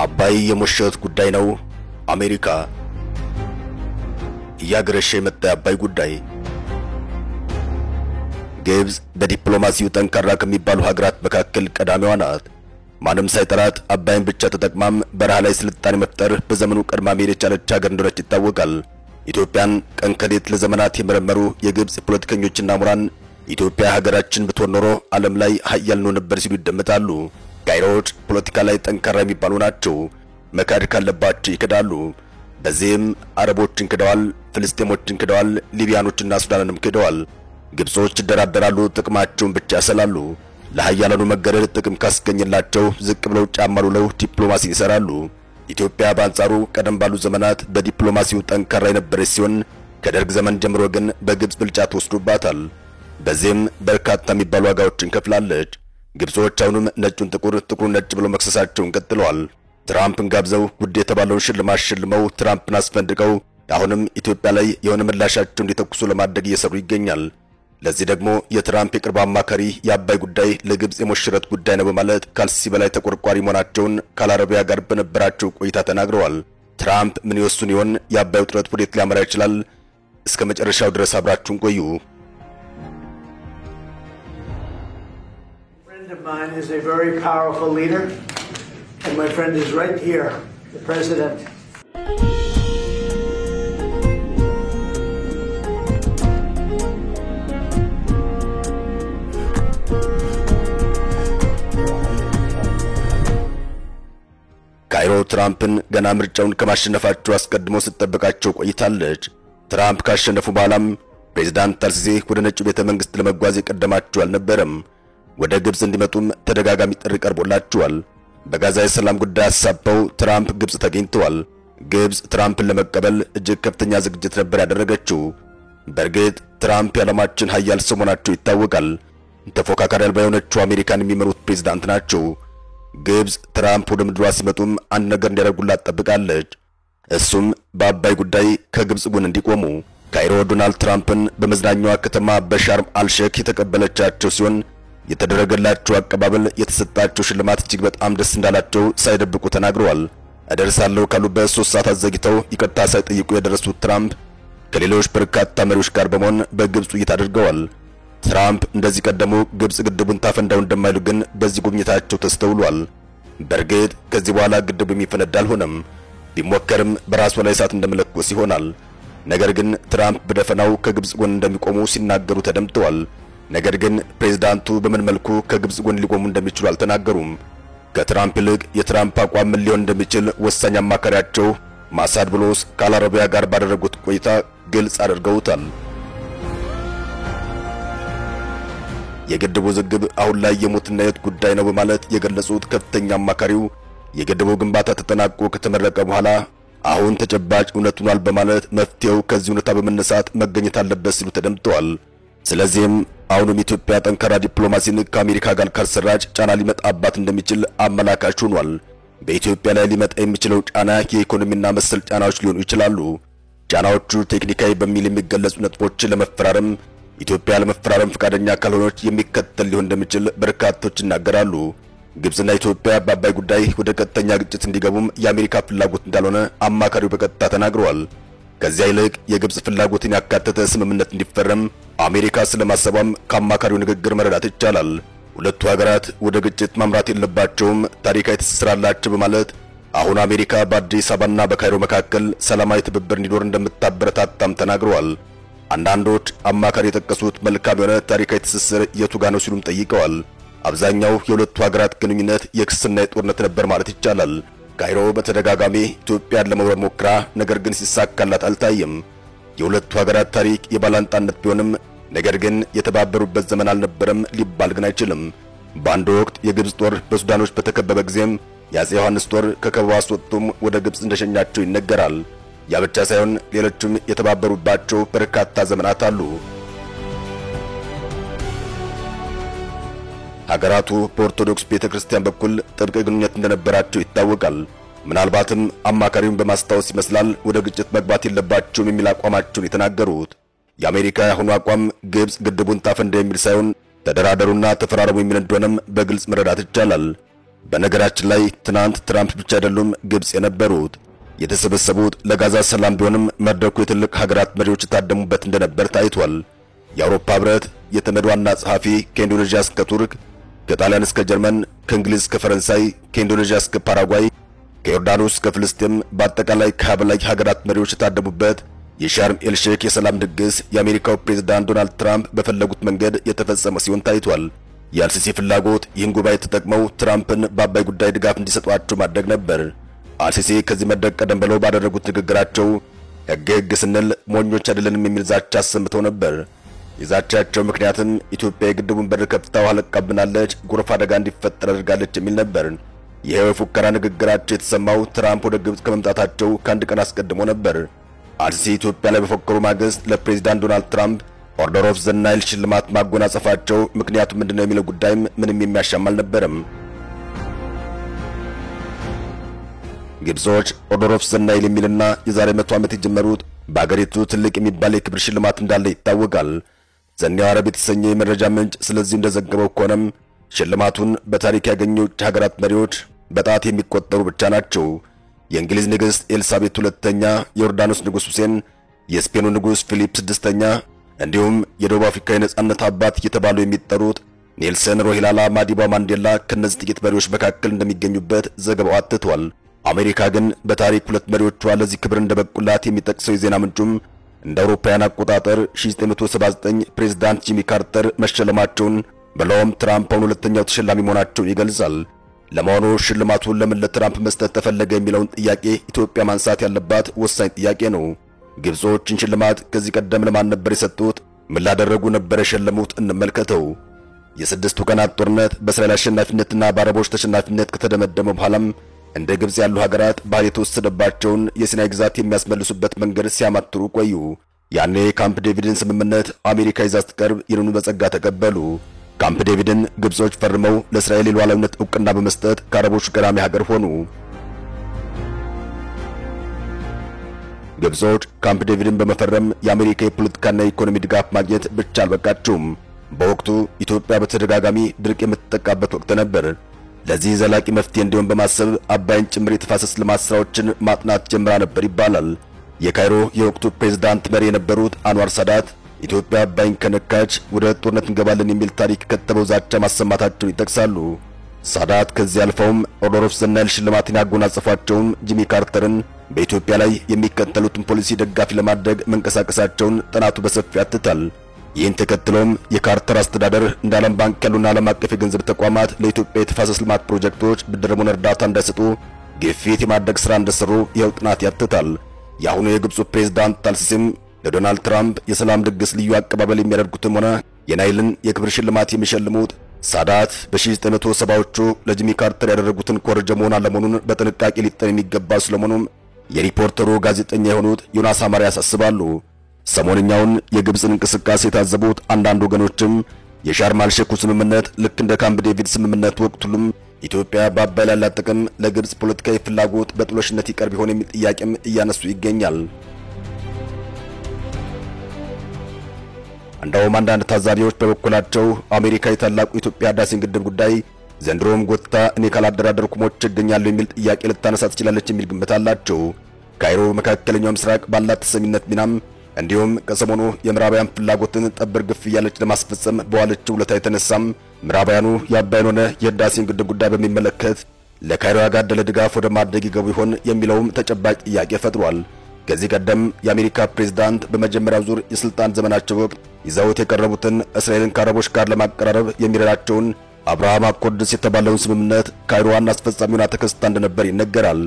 አባይ የሞሸት ጉዳይ ነው። አሜሪካ ያገረሸ የመጣ አባይ ጉዳይ ግብጽ በዲፕሎማሲው ጠንካራ ከሚባሉ ሀገራት መካከል ቀዳሚዋ ናት። ማንም ሳይጠራት አባይን ብቻ ተጠቅማም በረሃ ላይ ስልጣኔ መፍጠር በዘመኑ ቀድማ መሄድ የቻለች ሀገር እንደሆነች ይታወቃል። ኢትዮጵያን ቀን ከሌት ለዘመናት የመረመሩ የግብጽ ፖለቲከኞችና ምሁራን ኢትዮጵያ ሀገራችን ብትሆን ኖሮ ዓለም ላይ ሀያል ነው ነበር ሲሉ ይደመጣሉ። ካይሮች ፖለቲካ ላይ ጠንካራ የሚባሉ ናቸው። መካድ ካለባቸው ይክዳሉ። በዚህም አረቦችን ክደዋል፣ ፍልስጤሞችን ክደዋል፣ ሊቢያኖችና ሱዳንንም ክደዋል። ግብጾች ይደራደራሉ፣ ጥቅማቸውን ብቻ ያሰላሉ። ለሀያላኑ መገደል ጥቅም ካስገኘላቸው ዝቅ ብለው ጫማ ሉለው ዲፕሎማሲ ይሰራሉ። ኢትዮጵያ በአንጻሩ ቀደም ባሉ ዘመናት በዲፕሎማሲው ጠንካራ የነበረች ሲሆን ከደርግ ዘመን ጀምሮ ግን በግብጽ ብልጫ ተወስዶባታል። በዚህም በርካታ የሚባሉ ዋጋዎችን ከፍላለች። ግብጾች አሁንም ነጩን ጥቁር ጥቁሩን ነጭ ብለው መክሰሳቸውን ቀጥለዋል። ትራምፕን ጋብዘው ውድ የተባለውን ሽልማት ሽልመው ትራምፕን አስፈንድቀው አሁንም ኢትዮጵያ ላይ የሆነ ምላሻቸው እንዲተኩሱ ለማድረግ እየሰሩ ይገኛል። ለዚህ ደግሞ የትራምፕ የቅርብ አማካሪ የአባይ ጉዳይ ለግብጽ የሞሽረት ጉዳይ ነው በማለት ካልሲ በላይ ተቆርቋሪ መሆናቸውን ከአረቢያ ጋር በነበራቸው ቆይታ ተናግረዋል። ትራምፕ ምን ይወስኑ ይሆን? የአባይ ውጥረት ወዴት ሊያመራ ይችላል? እስከ መጨረሻው ድረስ አብራችሁን ቆዩ። Mine is a very powerful leader, and my friend is right here, the president. ካይሮ ትራምፕን ገና ምርጫውን ከማሸነፋቸው አስቀድሞ ስትጠብቃቸው ቆይታለች። ትራምፕ ካሸነፉ በኋላም ፕሬዝዳንት አልሲሲ ወደ ነጩ ቤተ መንግስት ለመጓዝ የቀደማቸው አልነበረም። ወደ ግብጽ እንዲመጡም ተደጋጋሚ ጥሪ ቀርቦላቸዋል። በጋዛ የሰላም ጉዳይ አሳበው ትራምፕ ግብጽ ተገኝተዋል። ግብጽ ትራምፕን ለመቀበል እጅግ ከፍተኛ ዝግጅት ነበር ያደረገችው። በእርግጥ ትራምፕ የዓለማችን ሀያል ሰው መሆናቸው ይታወቃል። ተፎካካሪ አልባ የሆነችው አሜሪካን የሚመሩት ፕሬዝዳንት ናቸው። ግብጽ ትራምፕ ወደ ምድሯ ሲመጡም አንድ ነገር እንዲያደርጉላት ጠብቃለች። እሱም በአባይ ጉዳይ ከግብጽ ጎን እንዲቆሙ። ካይሮ ዶናልድ ትራምፕን በመዝናኛዋ ከተማ በሻርም አልሼክ የተቀበለቻቸው ሲሆን የተደረገላቸው አቀባበል፣ የተሰጣቸው ሽልማት እጅግ በጣም ደስ እንዳላቸው ሳይደብቁ ተናግረዋል። እደርሳለሁ ካሉበት 3 ሰዓታት ዘግይተው ይቅርታ ሳይጠይቁ የደረሱት ትራምፕ ከሌሎች በርካታ መሪዎች ጋር በመሆን በግብጽ ውይይት አድርገዋል። ትራምፕ እንደዚህ ቀደሙ ግብጽ ግድቡን ታፈንዳው እንደማይሉ ግን በዚህ ጉብኝታቸው ተስተውሏል። በእርግጥ ከዚህ በኋላ ግድቡ የሚፈነዳ አልሆነም። ቢሞከርም በራሱ ላይ እሳት እንደመለኮስ ይሆናል። ነገር ግን ትራምፕ በደፈናው ከግብጽ ጎን እንደሚቆሙ ሲናገሩ ተደምጠዋል። ነገር ግን ፕሬዝዳንቱ በምን መልኩ ከግብጽ ጎን ሊቆሙ እንደሚችሉ አልተናገሩም። ከትራምፕ ይልቅ የትራምፕ አቋም ምን ሊሆን እንደሚችል ወሳኝ አማካሪያቸው ማሳድ ብሎስ ከአረቢያ ጋር ባደረጉት ቆይታ ግልጽ አድርገውታል። የግድቡ ውዝግብ አሁን ላይ የሞትና የሕይወት ጉዳይ ነው በማለት የገለጹት ከፍተኛ አማካሪው የግድቡ ግንባታ ተጠናቆ ከተመረቀ በኋላ አሁን ተጨባጭ እውነት ሆኗል በማለት መፍትሄው ከዚህ ሁኔታ በመነሳት መገኘት አለበት ሲሉ ተደምጠዋል። ስለዚህም አሁንም ኢትዮጵያ ጠንካራ ዲፕሎማሲን ከአሜሪካ ጋር ካልሰራች ጫና ሊመጣባት እንደሚችል አመላካች ሆኗል። በኢትዮጵያ ላይ ሊመጣ የሚችለው ጫና የኢኮኖሚና መሰል ጫናዎች ሊሆኑ ይችላሉ። ጫናዎቹ ቴክኒካዊ በሚል የሚገለጹ ነጥቦችን ለመፈራረም ኢትዮጵያ ለመፈራረም ፈቃደኛ ካልሆነች የሚከተል ሊሆን እንደሚችል በርካቶች ይናገራሉ። ግብጽና ኢትዮጵያ በአባይ ጉዳይ ወደ ቀጥተኛ ግጭት እንዲገቡም የአሜሪካ ፍላጎት እንዳልሆነ አማካሪው በቀጥታ ተናግረዋል። ከዚያ ይልቅ የግብጽ ፍላጎትን ያካተተ ስምምነት እንዲፈረም አሜሪካ ስለማሰቧም ከአማካሪው ንግግር መረዳት ይቻላል። ሁለቱ ሀገራት ወደ ግጭት ማምራት የለባቸውም፣ ታሪካዊ ትስስር አላቸው በማለት አሁን አሜሪካ በአዲስ አበባና በካይሮ መካከል ሰላማዊ ትብብር እንዲኖር እንደምታበረታታም ተናግረዋል። አንዳንዶች አማካሪ የጠቀሱት መልካም የሆነ ታሪካዊ ትስስር የቱ ጋር ነው ሲሉም ጠይቀዋል። አብዛኛው የሁለቱ ሀገራት ግንኙነት የክስና የጦርነት ነበር ማለት ይቻላል። ካይሮ በተደጋጋሚ ኢትዮጵያን ለመውረር ሞክራ ነገር ግን ሲሳካላት አልታየም። የሁለቱ ሀገራት ታሪክ የባላንጣነት ቢሆንም ነገር ግን የተባበሩበት ዘመን አልነበረም ሊባል ግን አይችልም። በአንድ ወቅት የግብጽ ጦር በሱዳኖች በተከበበ ጊዜም የአፄ ዮሐንስ ጦር ከከበባ አስወጥቶም ወደ ግብጽ እንደሸኛቸው ይነገራል። ያ ብቻ ሳይሆን ሌሎችም የተባበሩባቸው በርካታ ዘመናት አሉ። ሀገራቱ በኦርቶዶክስ ቤተክርስቲያን በኩል ጥብቅ ግንኙነት እንደነበራቸው ይታወቃል። ምናልባትም አማካሪውን በማስታወስ ይመስላል ወደ ግጭት መግባት የለባቸውም የሚል አቋማቸውን የተናገሩት። የአሜሪካ ያሁኑ አቋም ግብጽ ግድቡን ታፈንዳ የሚል ሳይሆን ተደራደሩና ተፈራረሙ የሚል እንደሆነም በግልጽ መረዳት ይቻላል። በነገራችን ላይ ትናንት ትራምፕ ብቻ አይደሉም ግብጽ የነበሩት። የተሰበሰቡት ለጋዛ ሰላም ቢሆንም መድረኩ የትልቅ ሀገራት መሪዎች የታደሙበት እንደነበር ታይቷል። የአውሮፓ ህብረት የተመድ ዋና ጸሐፊ ከኢንዶኔዥያ እስከ ቱርክ፣ ከጣሊያን እስከ ጀርመን፣ ከእንግሊዝ እስከ ፈረንሳይ፣ ከኢንዶኔዥያ እስከ ፓራጓይ፣ ከዮርዳኖስ እስከ ፍልስጤም በአጠቃላይ ከ20 በላይ ሀገራት መሪዎች የታደሙበት የሻርም ኤል ሼክ የሰላም ድግስ የአሜሪካው ፕሬዝዳንት ዶናልድ ትራምፕ በፈለጉት መንገድ የተፈጸመ ሲሆን ታይቷል። የአልሲሲ ፍላጎት ይህን ጉባኤ ተጠቅመው ትራምፕን በአባይ ጉዳይ ድጋፍ እንዲሰጧቸው ማድረግ ነበር። አልሲሲ ከዚህ መድረክ ቀደም ብለው ባደረጉት ንግግራቸው ሕግ ስንል ሞኞች አይደለንም የሚል ዛቻ አሰምተው ነበር። የዛቻቸው ምክንያትም ኢትዮጵያ የግድቡን በር ከፍታ ውሃ ለቃብናለች፣ ጎርፍ አደጋ እንዲፈጠር አድርጋለች የሚል ነበር። ይህ የፉከራ ንግግራቸው የተሰማው ትራምፕ ወደ ግብጽ ከመምጣታቸው ከአንድ ቀን አስቀድሞ ነበር። አልሲሲ ኢትዮጵያ ላይ በፎከሩ ማግስት ለፕሬዝዳንት ዶናልድ ትራምፕ ኦርደር ኦፍ ዘ ናይል ሽልማት ማጎናጸፋቸው ምክንያቱ ምንድነው የሚለው ጉዳይም ምንም የሚያሻማ አልነበረም። ግብጾች ኦርደር ኦፍ ዘ ናይል የሚልና የዛሬ 100 ዓመት የጀመሩት በአገሪቱ ትልቅ የሚባል የክብር ሽልማት እንዳለ ይታወቃል። ዘኒው አረብ የተሰኘው የመረጃ ምንጭ ስለዚህ እንደዘገበው ከሆነም ሽልማቱን በታሪክ ያገኙ ሀገራት መሪዎች በጣት የሚቆጠሩ ብቻ ናቸው። የእንግሊዝ ንግሥት ኤልሳቤት ሁለተኛ፣ የዮርዳኖስ ንጉሥ ሁሴን፣ የስፔኑ ንጉሥ ፊሊፕ ስድስተኛ እንዲሁም የደቡብ አፍሪካ የነጻነት አባት እየተባሉ የሚጠሩት ኔልሰን ሮሂላላ ማዲባ ማንዴላ ከነዚህ ጥቂት መሪዎች መካከል እንደሚገኙበት ዘገባው አትቷል። አሜሪካ ግን በታሪክ ሁለት መሪዎቿ ለዚህ ክብር እንደበቁላት የሚጠቅሰው የዜና ምንጩም እንደ አውሮፓውያን አቆጣጠር 1979 ፕሬዝዳንት ጂሚ ካርተር መሸለማቸውን ብለውም ትራምፕ ሁለተኛው ተሸላሚ መሆናቸውን ይገልጻል። ለመሆኑ ሽልማቱን ለምን ለትራምፕ መስጠት ተፈለገ የሚለውን ጥያቄ ኢትዮጵያ ማንሳት ያለባት ወሳኝ ጥያቄ ነው። ግብጾችን ሽልማት ከዚህ ቀደም ለማን ነበር የሰጡት? ምን ላደረጉ ነበር የሸለሙት? እንመልከተው። የስድስቱ ቀናት ጦርነት በእስራኤል አሸናፊነትና በአረቦች ተሸናፊነት ከተደመደመ በኋላም እንደ ግብጽ ያሉ ሀገራት ባህል የተወሰደባቸውን የሲናይ ግዛት የሚያስመልሱበት መንገድ ሲያማትሩ ቆዩ። ያኔ ካምፕ ዴቪድን ስምምነት አሜሪካ ይዛ ስትቀርብ ይህንኑ በጸጋ ተቀበሉ። ካምፕ ዴቪድን ግብጾች ፈርመው ለእስራኤል የሉዓላዊነት ዕውቅና በመስጠት ከአረቦች ቀዳሚ ሀገር ሆኑ። ግብጾች ካምፕ ዴቪድን በመፈረም የአሜሪካ የፖለቲካና የኢኮኖሚ ድጋፍ ማግኘት ብቻ አልበቃቸውም። በወቅቱ ኢትዮጵያ በተደጋጋሚ ድርቅ የምትጠቃበት ወቅት ነበር። ለዚህ ዘላቂ መፍትሄ እንዲሆን በማሰብ አባይን ጭምር የተፋሰስ ልማት ስራዎችን ማጥናት ጀምራ ነበር ይባላል። የካይሮ የወቅቱ ፕሬዝዳንት መሪ የነበሩት አንዋር ሳዳት ኢትዮጵያ አባይን ከነካች ወደ ጦርነት እንገባለን የሚል ታሪክ ከተበው ዛቻ ማሰማታቸውን ይጠቅሳሉ። ሳዳት ከዚህ አልፈውም ኦርደር ኦፍ ዘ ናይል ሽልማትን ያጎናጸፏቸውን ጂሚ ካርተርን በኢትዮጵያ ላይ የሚከተሉትን ፖሊሲ ደጋፊ ለማድረግ መንቀሳቀሳቸውን ጥናቱ በሰፊው ያትታል። ይህን ተከትሎም የካርተር አስተዳደር እንደ ዓለም ባንክ ያሉና ዓለም አቀፍ የገንዘብ ተቋማት ለኢትዮጵያ የተፋሰስ ልማት ፕሮጀክቶች ብድርም ሆነ እርዳታ እንዳይሰጡ ግፊት የማድረግ ሥራ እንደሰሩ ይኸው ጥናት ያትታል። የአሁኑ የግብፁ ፕሬዝዳንት አልሲሲም ለዶናልድ ትራምፕ የሰላም ድግስ ልዩ አቀባበል የሚያደርጉትም ሆነ የናይልን የክብር ሽልማት የሚሸልሙት ሳዳት በ1970ዎቹ ለጂሚ ካርተር ያደረጉትን ኮረጀ መሆን አለመሆኑን በጥንቃቄ ሊጠን የሚገባ ስለመሆኑም የሪፖርተሩ ጋዜጠኛ የሆኑት ዮናስ አማሪ ያሳስባሉ። ሰሞንኛውን የግብፅን እንቅስቃሴ የታዘቡት አንዳንድ ወገኖችም የሻርም አልሼኩ ስምምነት ልክ እንደ ካምፕ ዴቪድ ስምምነት ወቅት ሁሉም ኢትዮጵያ በአባይ ላይ ያላት ጥቅም ለግብፅ ፖለቲካዊ ፍላጎት በጥሎሽነት ይቀርብ ይሆን የሚል ጥያቄም እያነሱ ይገኛል። እንደውም አንዳንድ ታዛቢዎች በበኩላቸው አሜሪካ የታላቁ የኢትዮጵያ ህዳሴን ግድብ ጉዳይ ዘንድሮም ጎትታ እኔ ካላደራደርኩ ሞቼ እገኛለሁ የሚል ጥያቄ ልታነሳ ትችላለች የሚል ግምት አላቸው። ካይሮ መካከለኛው ምስራቅ ባላት ተሰሚነት ሚናም እንዲሁም ከሰሞኑ የምዕራባውያን ፍላጎትን ጠብር ግፍ እያለች ለማስፈጸም በዋለችው ውለታ የተነሳም ምዕራባውያኑ የአባይን ሆነ የህዳሴን ግድብ ጉዳይ በሚመለከት ለካይሮ ያጋደለ ድጋፍ ወደ ማድረግ ይገቡ ይሆን የሚለውም ተጨባጭ ጥያቄ ፈጥሯል። ከዚህ ቀደም የአሜሪካ ፕሬዝዳንት በመጀመሪያው ዙር የስልጣን ዘመናቸው ወቅት ይዘውት የቀረቡትን እስራኤልን ከአረቦች ጋር ለማቀራረብ የሚረዳቸውን አብርሃም አኮርድስ የተባለውን ስምምነት ካይሮ ዋና አስፈጻሚ ሆና ተከስታ እንደነበር ይነገራል።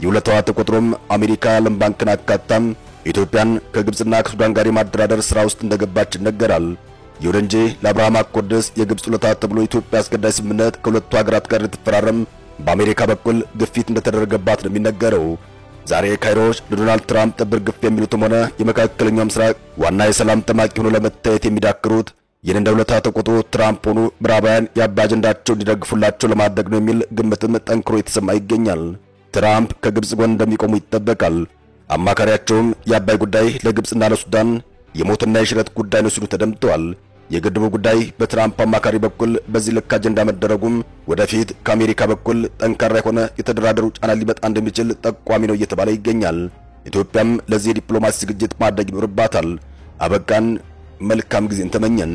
የውለታዋ ተቆጥሮም አሜሪካ ዓለም ባንክን አካታም ኢትዮጵያን ከግብፅና ከሱዳን ጋር የማደራደር ሥራ ውስጥ እንደገባች ይነገራል። ይሁን እንጂ ለአብርሃም አኮርድስ የግብፅ ውለታ ተብሎ ኢትዮጵያ አስገዳጅ ስምምነት ከሁለቱ ሀገራት ጋር ልትፈራረም በአሜሪካ በኩል ግፊት እንደተደረገባት ነው የሚነገረው። ዛሬ ካይሮዎች ለዶናልድ ትራምፕ ጠብር ግፍ የሚሉትም ሆነ የመካከለኛው ምስራቅ ዋና የሰላም ጠማቂ ሆኖ ለመታየት የሚዳክሩት ይህን እንደ ውለታ ተቆጥሮ ትራምፕ ሆኑ ምዕራባውያን የአባይ አጀንዳቸው እንዲደግፉላቸው ለማድረግ ነው የሚል ግምትም ጠንክሮ የተሰማ ይገኛል። ትራምፕ ከግብፅ ጎን እንደሚቆሙ ይጠበቃል። አማካሪያቸውም የአባይ ጉዳይ ለግብፅና ለሱዳን የሞትና የሽረት ጉዳይ ነው ሲሉ ተደምጠዋል። የግድቡ ጉዳይ በትራምፕ አማካሪ በኩል በዚህ ልክ አጀንዳ መደረጉም ወደፊት ከአሜሪካ በኩል ጠንካራ የሆነ የተደራደሩ ጫና ሊመጣ እንደሚችል ጠቋሚ ነው እየተባለ ይገኛል። ኢትዮጵያም ለዚህ የዲፕሎማሲ ዝግጅት ማድረግ ይኖርባታል። አበቃን። መልካም ጊዜን ተመኘን።